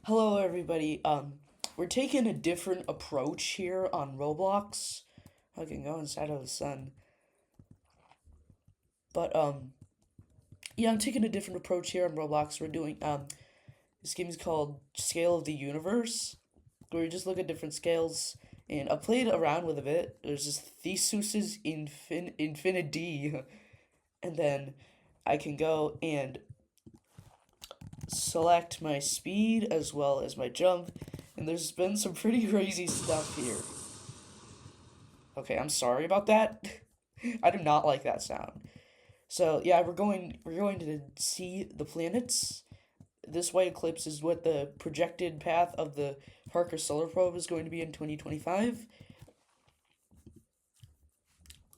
Hello, everybody. We're taking a different approach here on Roblox. I can go inside of the sun, but yeah, I'm taking a different approach here on Roblox. We're doing this game is called Scale of the Universe, where you just look at different scales, and I played around with a bit. There's this Theseus's Infinity, and then I can go and select my speed as well as my jump, and there's been some pretty crazy stuff here. Okay, I'm sorry about that. I do not like that sound. So yeah, we're going to see the planets. This white eclipse is what the projected path of the Parker Solar Probe is going to be in 2025.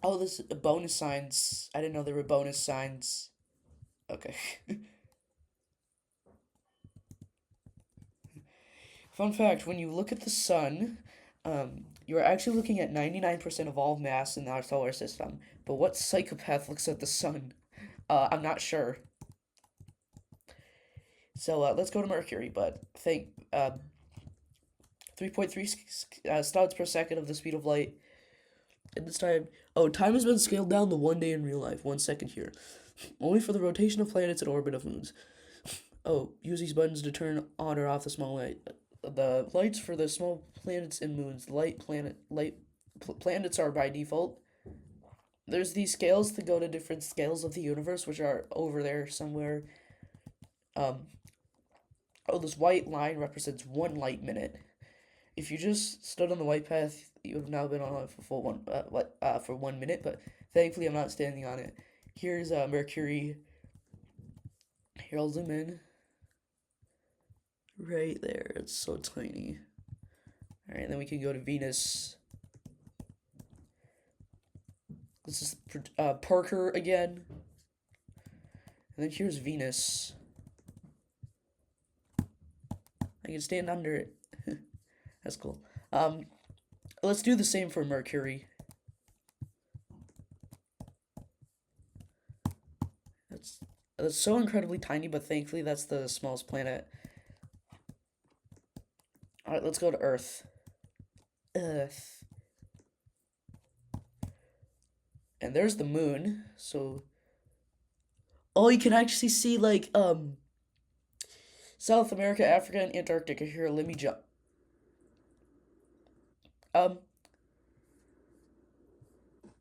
Oh, this bonus signs. I didn't know there were bonus signs. Okay. Fun fact, when you look at the sun, you're actually looking at 99% of all mass in our solar system. But what psychopath looks at the sun? I'm not sure. So let's go to Mercury, but think 3.3 studs per second of the speed of light. And this time, oh, time has been scaled down to 1 day in real life, 1 second here. Only for the rotation of planets in orbit of moons. Oh, use these buttons to turn on or off the small light. The lights for the small planets and moons. Planets are by default. There's these scales to go to different scales of the universe, which are over there somewhere. Um, oh, this white line represents 1 light minute. If you just stood on the white path, you would have now been on it for for 1 minute. But thankfully, I'm not standing on it. Here's Mercury. Here, I'll zoom in. Right there, it's so tiny. All right, then we can go to Venus. This is Parker again. And then here's Venus. I can stand under it. That's cool. Let's do the same for Mercury. That's that's so incredibly tiny, but thankfully that's the smallest planet. All right, let's go to Earth. Earth. And there's the moon. So, oh, you can actually see like South America, Africa, and Antarctica. Here, let me jump. Um,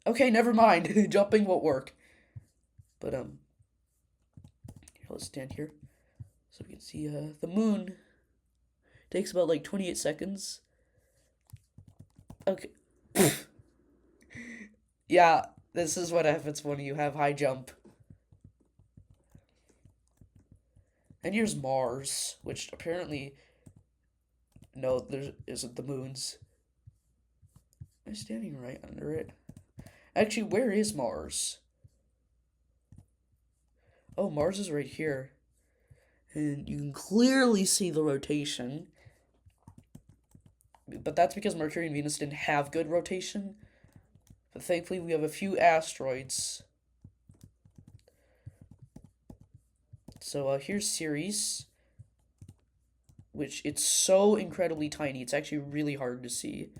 okay, never mind. Jumping won't work. But here, let's stand here so we can see the moon. Takes about like 28 seconds. Okay. Yeah, this is what happens when you have high jump. And here's Mars, which apparently no, there isn't the moons. I'm standing right under it. Actually, where is Mars? Oh, Mars is right here. And you can clearly see the rotation. But that's because Mercury and Venus didn't have good rotation. But thankfully, we have a few asteroids. So here's Ceres, which it's so incredibly tiny. It's actually really hard to see.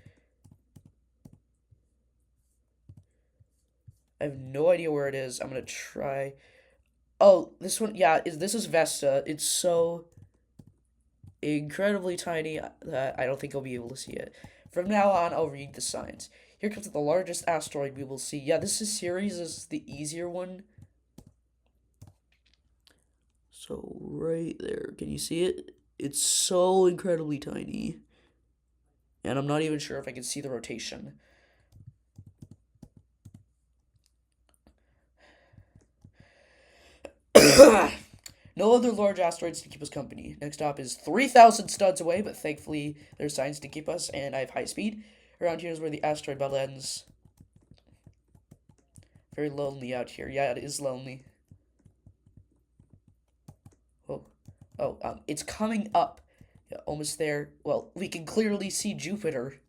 I have no idea where it is. I'm gonna try. Oh, this one, yeah, this is Vesta. It's so incredibly tiny that I don't think I'll be able to see it. From now on, I'll read the signs. Here comes the largest asteroid we will see. Yeah, this is Ceres. This is the easier one. So right there, can you see it? It's so incredibly tiny. And I'm not even sure if I can see the rotation. No other large asteroids to keep us company. Next stop is 3,000 studs away, but thankfully there's signs to keep us, and I have high speed. Around here is where the asteroid belt ends. Very lonely out here. Yeah, it is lonely. Oh, it's coming up. Yeah, almost there. Well, we can clearly see Jupiter.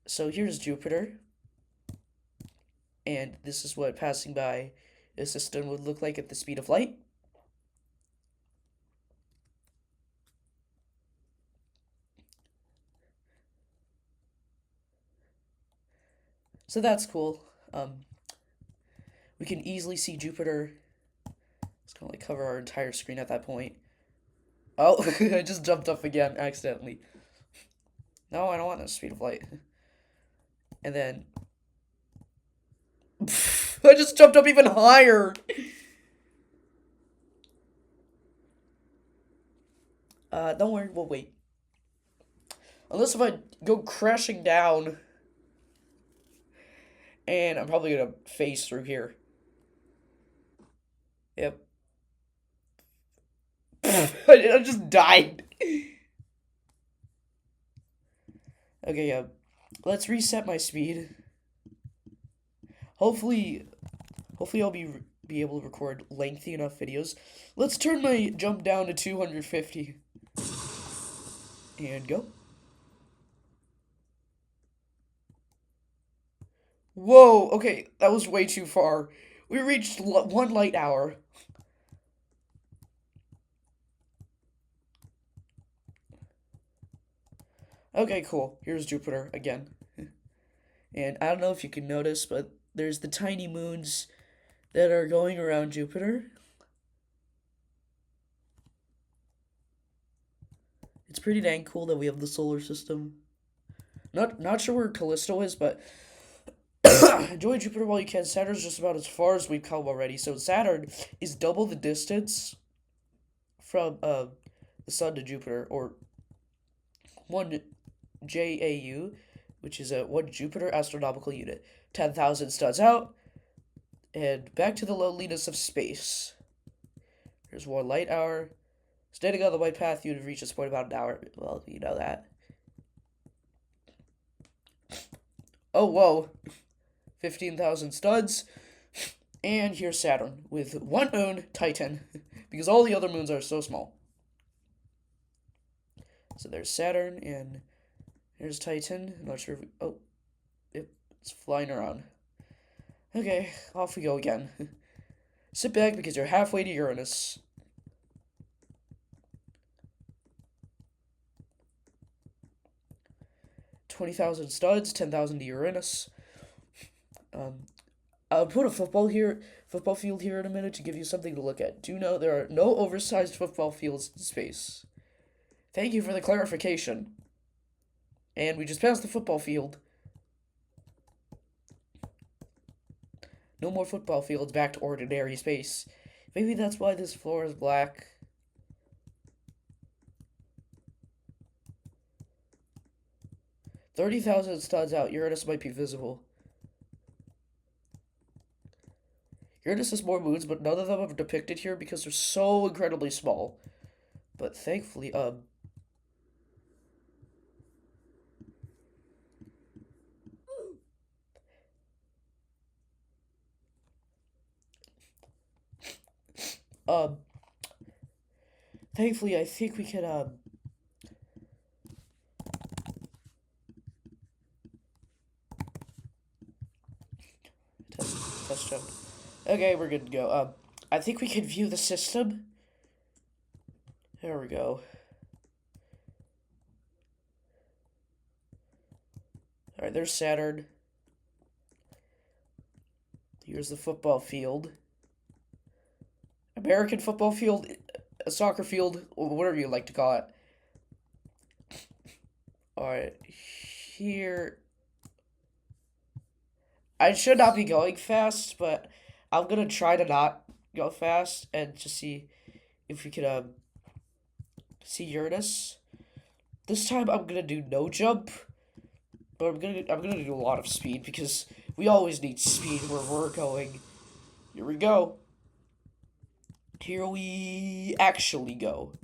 So here's Jupiter, and this is what passing by a system would look like at the speed of light. So that's cool. We can easily see Jupiter. It's gonna like cover our entire screen at that point. Oh, I just jumped up again accidentally. No, I don't want the speed of light. And then I just jumped up even higher. Don't worry, we'll wait. Unless if I go crashing down, and I'm probably gonna phase through here. Yep. I just died. Okay, yeah. Let's reset my speed. Hopefully, I'll be able to record lengthy enough videos. Let's turn my jump down to 250. And go. Whoa, okay, that was way too far. We reached 1 light hour. Okay, cool. Here's Jupiter again. And I don't know if you can notice, but there's the tiny moons that are going around Jupiter. It's pretty dang cool that we have the solar system. Not sure where Callisto is, but enjoy Jupiter while you can. Saturn's just about as far as we've come already. So Saturn is double the distance from the Sun to Jupiter, or 1 JAU, which is a 1 Jupiter astronomical unit. 10,000 studs out, and back to the loneliness of space. Here's 1 light hour. Standing on the white path, you'd reach this point about an hour. Well, you know that. Oh, whoa. 15,000 studs. And here's Saturn with 1 moon, Titan, because all the other moons are so small. So there's Saturn, and here's Titan. I'm not sure if oh, it's flying around. Okay, off we go again. Sit back because you're halfway to Uranus. 20,000 studs, 10,000 to Uranus. I'll put a football field here in a minute to give you something to look at. Do know there are no oversized football fields in space. Thank you for the clarification. And we just passed the football field. No more football fields, back to ordinary space. Maybe that's why this floor is black. $30,000 studs out. Uranus might be visible. Uranus has more moons, but none of them are depicted here because they're so incredibly small. But thankfully, thankfully, I think we can, test jump. Okay, we're good to go. I think we can view the system. There we go. Alright, there's Saturn. Here's the football field. American football field, a soccer field, or whatever you like to call it. Alright, here. I should not be going fast, but I'm gonna try to not go fast and just see if we can see Uranus. This time I'm gonna do no jump, but I'm gonna do a lot of speed because we always need speed where we're going. Here we go. Here we actually go.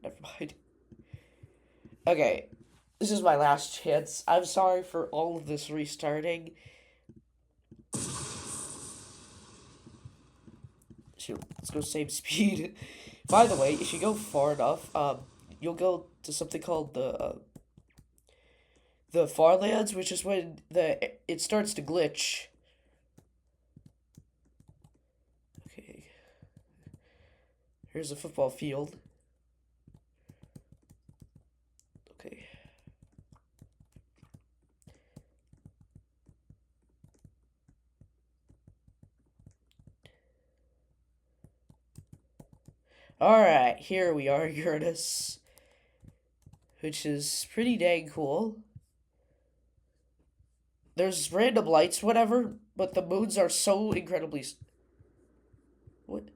Never mind. Okay, this is my last chance. I'm sorry for all of this restarting. Shoot, let's go same speed. By the way, if you go far enough, you'll go to something called the Farlands, which is when it starts to glitch. Okay. Here's a football field. Okay. Alright, here we are, Uranus. Which is pretty dang cool. There's random lights, whatever, but the moons are so incredibly. What?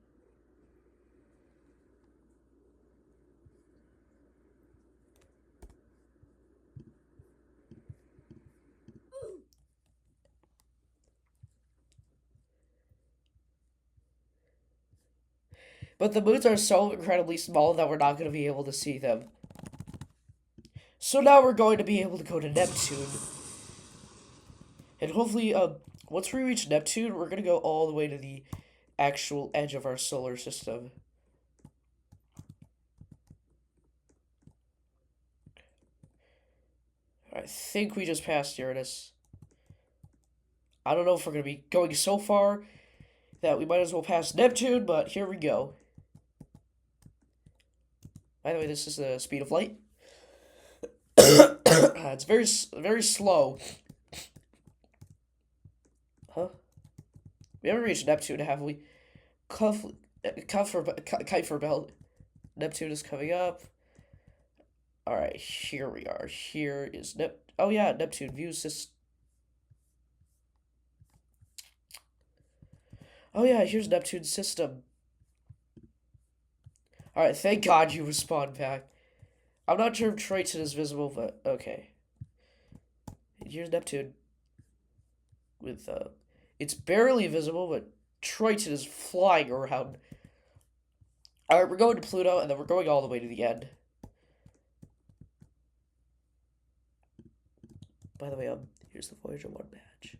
But the moons are so incredibly small that we're not going to be able to see them. So now we're going to be able to go to Neptune. And hopefully, once we reach Neptune, we're going to go all the way to the actual edge of our solar system. I think we just passed Uranus. I don't know if we're going to be going so far that we might as well pass Neptune, but here we go. By the way, this is the speed of light. It's very slow. Huh? We haven't reached Neptune, have we? Kuiper Belt. Neptune is coming up. Alright, here we are. Here is Oh yeah, Neptune views this. Oh yeah, here's Neptune's system. Alright, thank God you respawned back. I'm not sure if Triton is visible, but okay. Here's Neptune. With, it's barely visible, but Triton is flying around. Alright, we're going to Pluto, and then we're going all the way to the end. By the way, here's the Voyager 1 badge.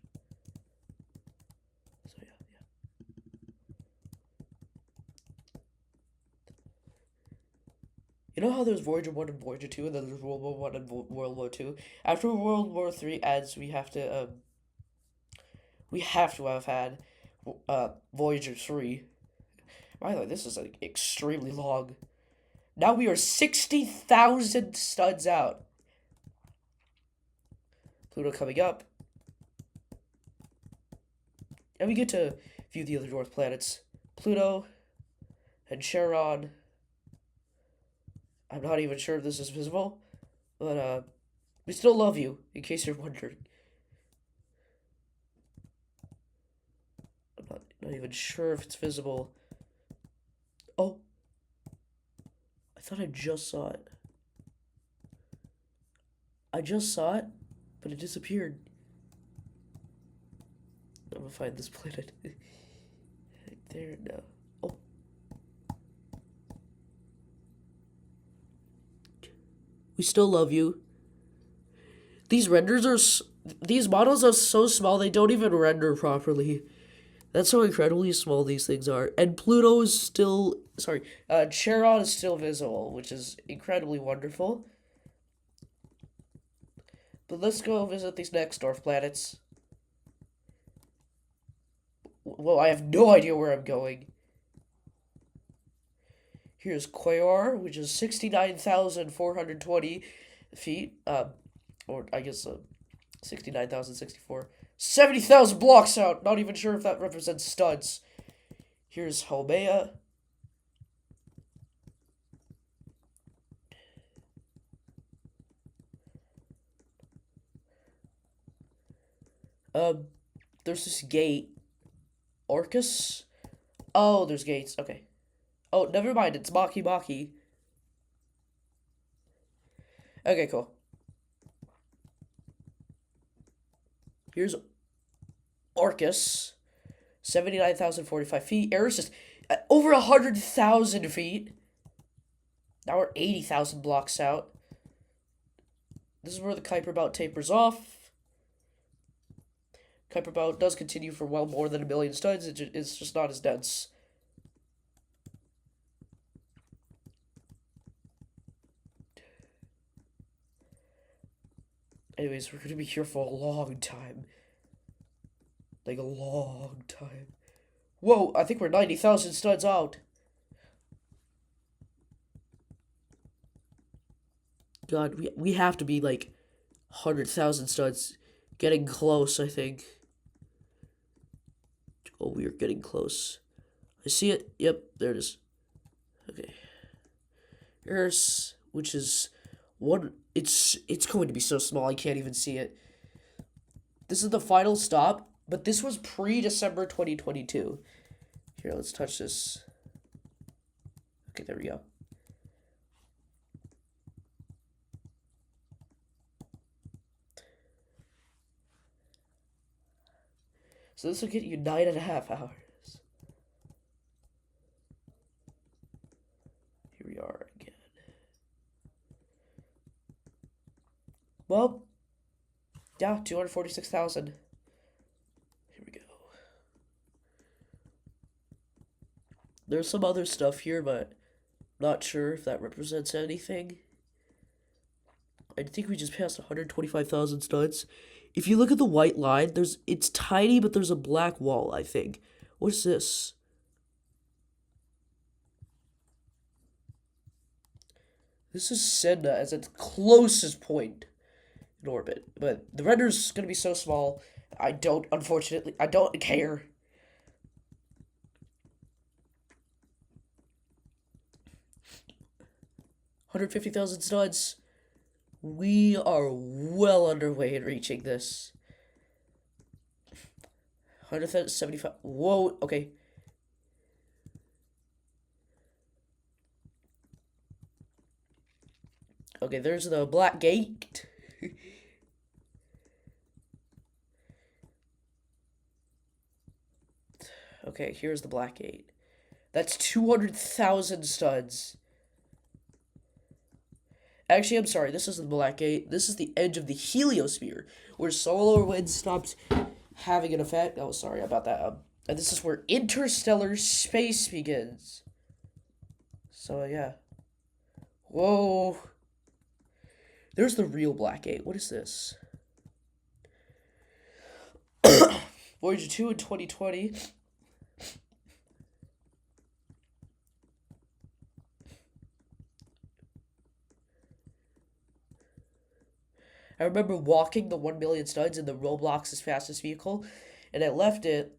So, yeah. You know how there's Voyager 1 and Voyager 2, and then there's World War 1 and World War 2? After World War 3 ends, we have to have had Voyager 3. By the way, this is like extremely long. Now we are 60,000 studs out. Pluto coming up. And we get to view the other dwarf planets. Pluto and Charon. I'm not even sure if this is visible, but we still love you, in case you're wondering. I'm not even sure if it's visible. Oh. I thought I just saw it. I just saw it, but it disappeared. I'm gonna find this planet. Right there, no. Oh. We still love you. These these models are so small they don't even render properly. That's how incredibly small these things are. And Pluto is still, Charon is still visible, which is incredibly wonderful. But let's go visit these next dwarf planets. Well, I have no idea where I'm going. Here's Quaoar, which is 69,420 feet. Or I guess 69,064. 70,000 blocks out. Not even sure if that represents studs. Here's Haumea. There's this gate. Orcus? Oh, there's gates. Okay. Oh, never mind. It's Maki Maki. Okay, cool. Here's Orcus. 79,045 feet. Eris is over 100,000 feet. Now we're 80,000 blocks out. This is where the Kuiper Belt tapers off. Kuiper Belt does continue for well more than 1 million studs. It's just not as dense. Anyways, we're gonna be here for a long time. Like a long time. Whoa, I think we're 90,000 studs out. God, we have to be like 100,000 studs. Getting close, I think. Oh, we are getting close. I see it. Yep, there it is. Okay. Earth, which is one. It's going to be so small I can't even see it. This is the final stop, but this was pre-December 2022. Here, let's touch this. Okay, there we go. So this will get you 9.5 hours. Here we are again. Well, yeah, 246,000. Here we go. There's some other stuff here, but not sure if that represents anything. I think we just passed 125,000 studs. If you look at the white line, it's tiny, but there's a black wall, I think. What's this? This is Senna as its closest point in orbit, but the render's gonna be so small. Unfortunately, I don't care. 150,000 studs. We are well underway in reaching this. 175. Whoa, okay. Okay, there's the black gate. Okay, here's the black gate. That's 200,000 studs. Actually, I'm sorry, this isn't the black gate. This is the edge of the heliosphere, where solar wind stops having an effect. Oh, sorry about that. And this is where interstellar space begins. So, yeah. Whoa. There's the real black gate. What is this? Voyager 2 in 2020. I remember walking the 1 million studs in the Roblox's fastest vehicle, and I left it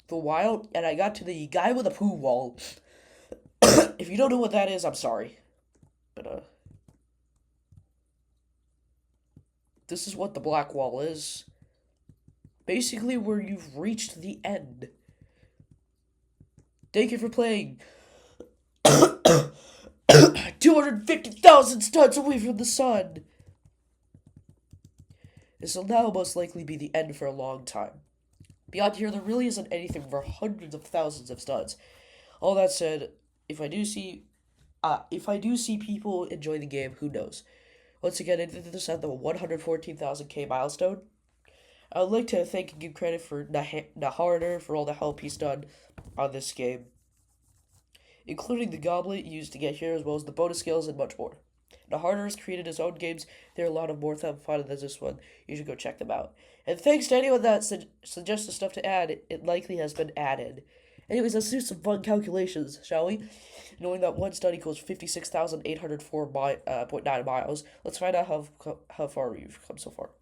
for a while, and I got to the guy with a poo wall. If you don't know what that is, I'm sorry. But, this is what the black wall is. Basically, where you've reached the end. Thank you for playing. 250,000 studs away from the sun. This will now most likely be the end for a long time. Beyond here, there really isn't anything for hundreds of thousands of studs. All that said, if I do see people enjoy the game, who knows? Once again, I did this at the 114,000k milestone. I would like to thank and give credit for Naharder for all the help he's done on this game, including the goblet used to get here, as well as the bonus skills and much more. Naharder has created his own games. There are a lot of more fun than this one. You should go check them out. And thanks to anyone that suggested stuff to add. It likely has been added. Anyways, let's do some fun calculations, shall we? Knowing that one stud equals 56,804.9 miles, let's find out how far we've come so far.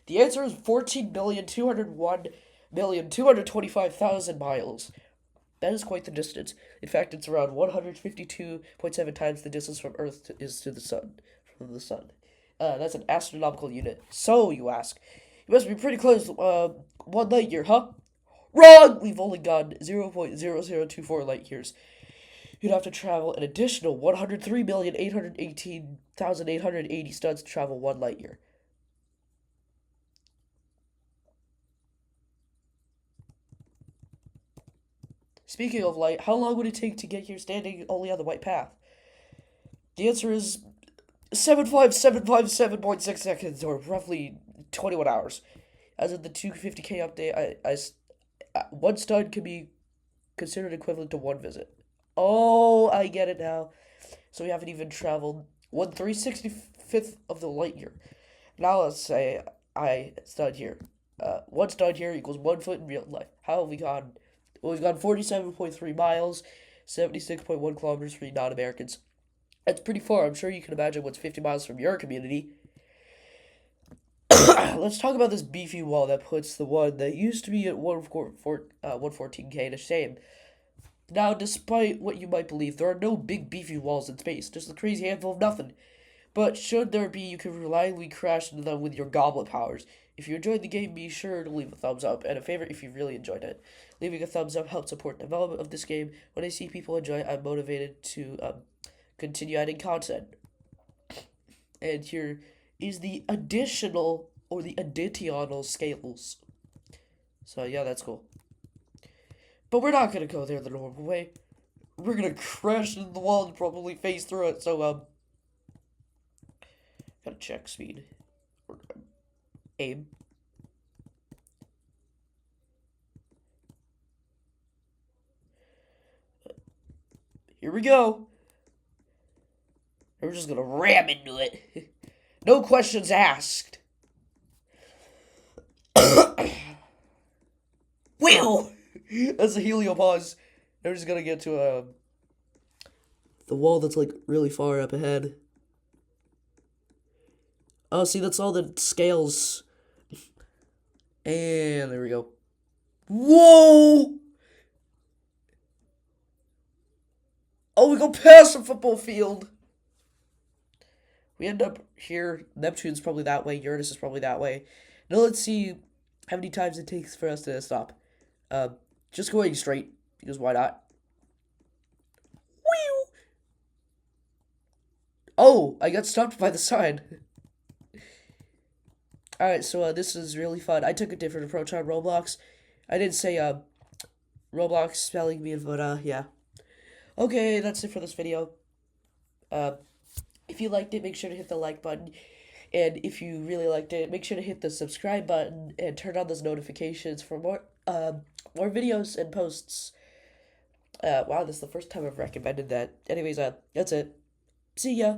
The answer is 14,201,225,000 miles. That is quite the distance. In fact, it's around 152.7 times the distance from Earth is to the sun. From the sun. That's an astronomical unit. So, you ask, you must be pretty close, 1 light year, huh? Wrong! We've only gone 0.0024 light years. You'd have to travel an additional 103,818,880 studs to travel 1 light year. Speaking of light, how long would it take to get here standing only on the white path? The answer is 75757.6 seconds, or roughly 21 hours. As of the 250k update, one stud can be considered equivalent to 1 visit. Oh, I get it now. So we haven't even traveled 1/365th of the light year. Now let's say I stud here. 1 stud here equals 1 foot in real life. How have we gone? Well, we've gone 47.3 miles, 76.1 kilometers for you non-Americans. That's pretty far. I'm sure you can imagine what's 50 miles from your community. Let's talk about this beefy wall that puts the one that used to be at 114k to shame. Now, despite what you might believe, there are no big beefy walls in space, just a crazy handful of nothing. But should there be, you can reliably crash into them with your goblet powers. If you enjoyed the game, be sure to leave a thumbs up and a favorite if you really enjoyed it. Leaving a thumbs up helps support the development of this game. When I see people enjoy it, I'm motivated to continue adding content. And here is the additional or the additional scales. So yeah, that's cool. But we're not gonna go there the normal way. We're gonna crash into the wall and probably face through it. So gotta check speed or aim. Here we go. We're just gonna ram into it. No questions asked. Wheel! That's a heliopause. We're just gonna get to the wall that's like really far up ahead. Oh, see, that's all the scales. And there we go. Whoa! Oh, we go past the football field. We end up here. Neptune's probably that way. Uranus is probably that way. Now let's see how many times it takes for us to stop. Just going straight, because why not? Whew! Oh, I got stopped by the sign. Alright, so this is really fun. I took a different approach on Roblox. I didn't say Roblox spelling bee, but yeah. Okay, that's it for this video. If you liked it, make sure to hit the like button. And if you really liked it, make sure to hit the subscribe button and turn on those notifications for more videos and posts. Wow, this is the first time I've recommended that. Anyways, that's it. See ya.